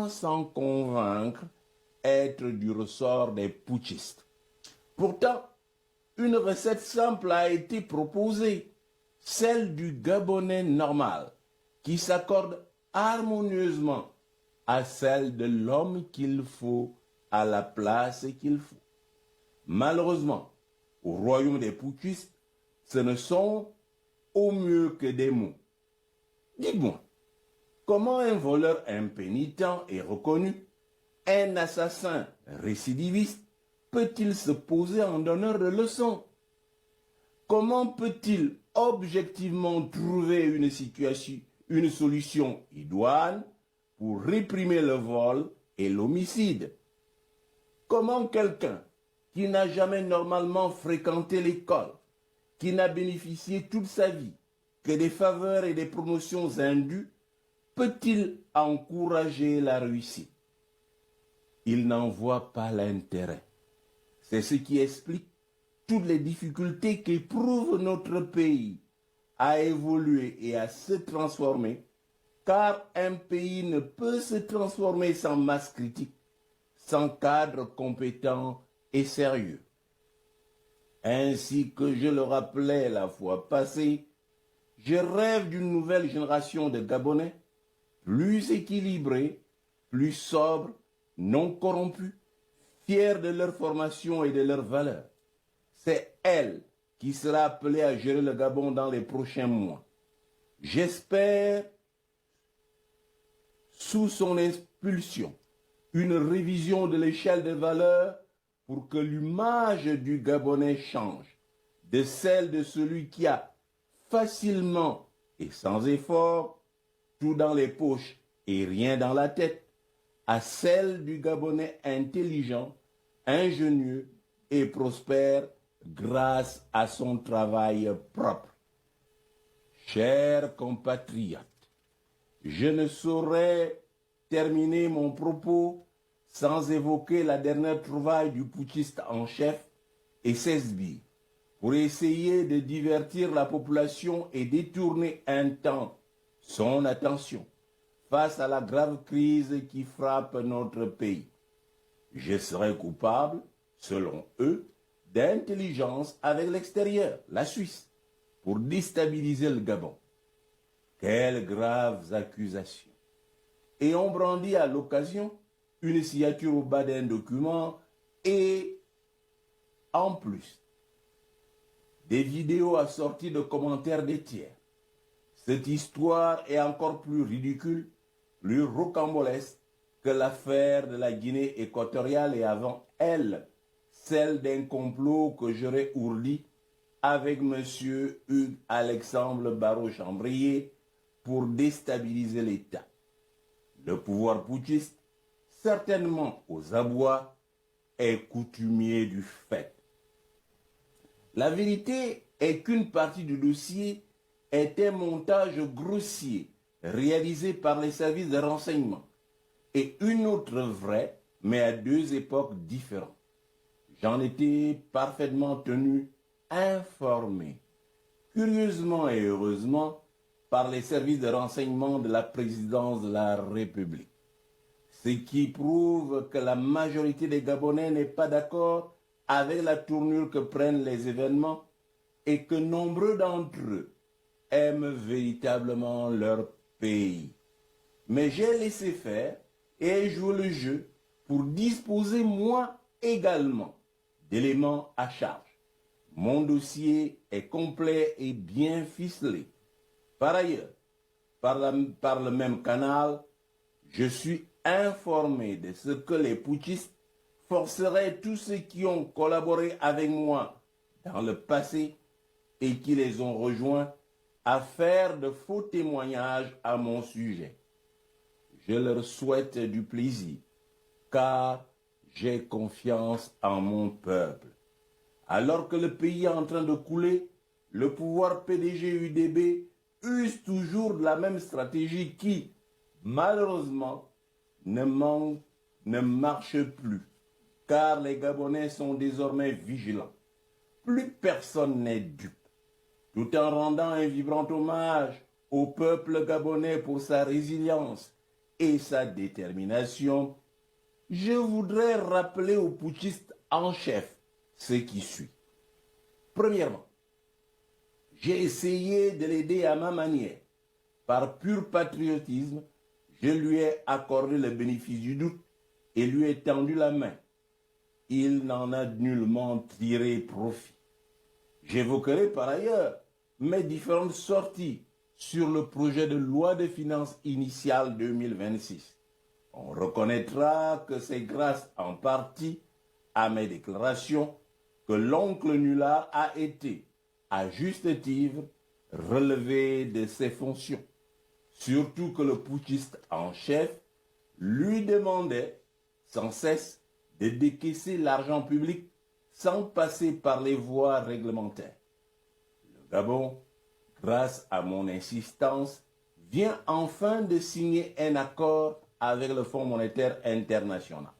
s'en convaincre, être du ressort des putschistes. Pourtant, une recette simple a été proposée, celle du Gabonais normal, qui s'accorde harmonieusement à celle de l'homme qu'il faut à la place qu'il faut. Malheureusement, au royaume des putschistes, ce ne sont au mieux que des mots. Dites-moi, comment un voleur impénitent et reconnu, un assassin récidiviste, peut-il se poser en donneur de leçons? Comment peut-il objectivement trouver une solution idoine pour réprimer le vol et l'homicide? Comment quelqu'un qui n'a jamais normalement fréquenté l'école, qui n'a bénéficié toute sa vie que des faveurs et des promotions indues, peut-il encourager la réussite? Il n'en voit pas l'intérêt. C'est ce qui explique toutes les difficultés qu'éprouve notre pays à évoluer et à se transformer, car un pays ne peut se transformer sans masse critique, sans cadre compétent et sérieux. Ainsi que je le rappelais la fois passée, je rêve d'une nouvelle génération de Gabonais, plus équilibrés, plus sobres, non corrompus, fiers de leur formation et de leurs valeurs. C'est elle qui sera appelée à gérer le Gabon dans les prochains mois. J'espère, sous son impulsion, une révision de l'échelle des valeurs pour que l'image du Gabonais change, de celle de celui qui a facilement et sans effort, tout dans les poches et rien dans la tête, à celle du Gabonais intelligent, ingénieux et prospère grâce à son travail propre. Chers compatriotes, je ne saurais terminer mon propos sans évoquer la dernière trouvaille du putschiste en chef et ses sbires pour essayer de divertir la population et détourner un temps son attention face à la grave crise qui frappe notre pays. Je serais coupable, selon eux, d'intelligence avec l'extérieur, la Suisse, pour déstabiliser le Gabon. Quelles graves accusations! Et on brandit à l'occasion une signature au bas d'un document et, en plus, des vidéos assorties de commentaires des tiers. Cette histoire est encore plus ridicule, plus rocambolesque que l'affaire de la Guinée équatoriale et avant elle, celle d'un complot que j'aurais ourdi avec M. Hugues Alexandre Barrot-Chambrier pour déstabiliser l'État. Le pouvoir putschiste, certainement aux abois, est coutumier du fait. La vérité est qu'une partie du dossier est un montage grossier réalisé par les services de renseignement et une autre vraie, mais à deux époques différentes. J'en étais parfaitement tenu informé, curieusement et heureusement, par les services de renseignement de la présidence de la République. Ce qui prouve que la majorité des Gabonais n'est pas d'accord avec la tournure que prennent les événements et que nombreux d'entre eux aiment véritablement leur pays. Mais j'ai laissé faire et joué le jeu pour disposer moi également d'éléments à charge. Mon dossier est complet et bien ficelé. Par ailleurs, par le même canal, je suis informé de ce que les putschistes forceraient tous ceux qui ont collaboré avec moi dans le passé et qui les ont rejoints à faire de faux témoignages à mon sujet. Je leur souhaite du plaisir, car j'ai confiance en mon peuple. Alors que le pays est en train de couler, le pouvoir PDG-UDB use toujours de la même stratégie qui, malheureusement, ne marche plus, car les Gabonais sont désormais vigilants. Plus personne n'est dupe. Tout en rendant un vibrant hommage au peuple gabonais pour sa résilience et sa détermination, je voudrais rappeler aux putschistes en chef ce qui suit. Premièrement, j'ai essayé de l'aider à ma manière. Par pur patriotisme, je lui ai accordé le bénéfice du doute et lui ai tendu la main. Il n'en a nullement tiré profit. J'évoquerai par ailleurs mes différentes sorties sur le projet de loi de finances initiale 2026. On reconnaîtra que c'est grâce en partie à mes déclarations que l'oncle Nullard a été, à juste titre, relevé de ses fonctions. Surtout que le putschiste en chef lui demandait sans cesse de décaisser l'argent public sans passer par les voies réglementaires. Le Gabon, grâce à mon insistance, vient enfin de signer un accord avec le Fonds monétaire international.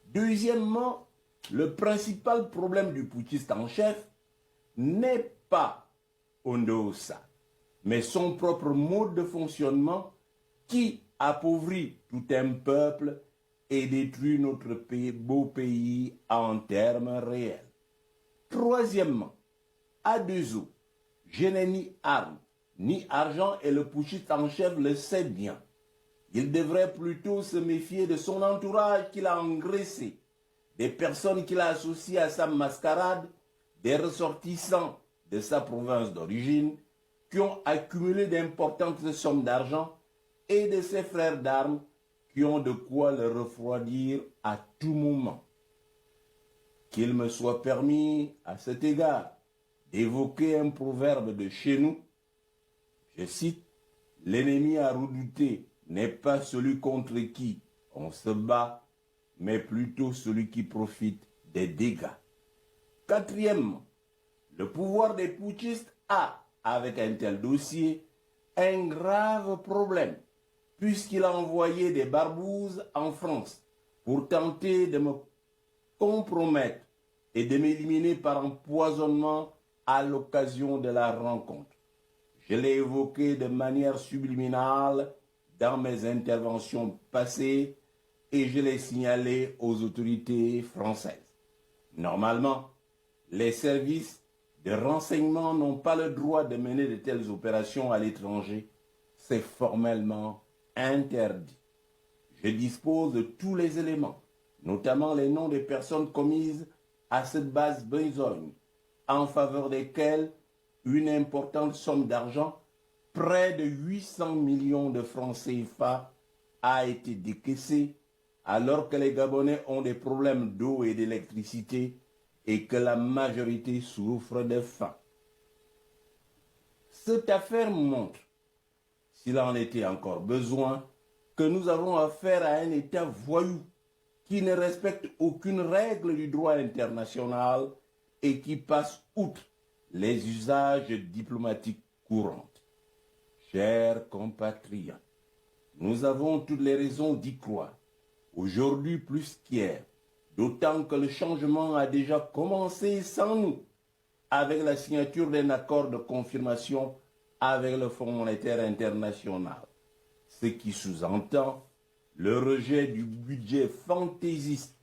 Deuxièmement, le principal problème du putschiste en chef n'est pas Ondosa, mais son propre mode de fonctionnement qui appauvrit tout un peuple et détruit notre beau pays en termes réels. Troisièmement, à deux eaux, je n'ai ni armes ni argent et le putschiste en chef le sait bien. Il devrait plutôt se méfier de son entourage qu'il a engraissé, des personnes qu'il a associées à sa mascarade, des ressortissants de sa province d'origine qui ont accumulé d'importantes sommes d'argent et de ses frères d'armes qui ont de quoi le refroidir à tout moment. Qu'il me soit permis, à cet égard, d'évoquer un proverbe de chez nous. Je cite, « L'ennemi à redouter n'est pas celui contre qui on se bat, mais plutôt celui qui profite des dégâts. » Quatrièmement, le pouvoir des putschistes a, avec un tel dossier, un grave problème, puisqu'il a envoyé des barbouzes en France pour tenter de me compromettre et de m'éliminer par empoisonnement à l'occasion de la rencontre. Je l'ai évoqué de manière subliminale dans mes interventions passées et je l'ai signalé aux autorités françaises. Normalement, les services de renseignement n'ont pas le droit de mener de telles opérations à l'étranger. C'est formellement interdit. Je dispose de tous les éléments, notamment les noms des personnes commises à cette base besogne, en faveur desquelles une importante somme d'argent, près de 800 millions de francs CFA, a été décaissée alors que les Gabonais ont des problèmes d'eau et d'électricité et que la majorité souffre de faim. Cette affaire montre, s'il en était encore besoin, que nous avons affaire à un État voyou qui ne respecte aucune règle du droit international et qui passe outre les usages diplomatiques courants. Chers compatriotes, nous avons toutes les raisons d'y croire, aujourd'hui plus qu'hier, d'autant que le changement a déjà commencé sans nous, avec la signature d'un accord de confirmation avec le Fonds monétaire international, ce qui sous-entend le rejet du budget fantaisiste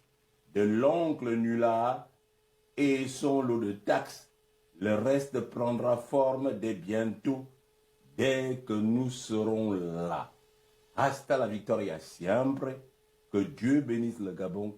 de l'oncle Nullard et son lot de taxes. Le reste prendra forme dès bientôt, dès que nous serons là. Hasta la victoria siempre. Que Dieu bénisse le Gabon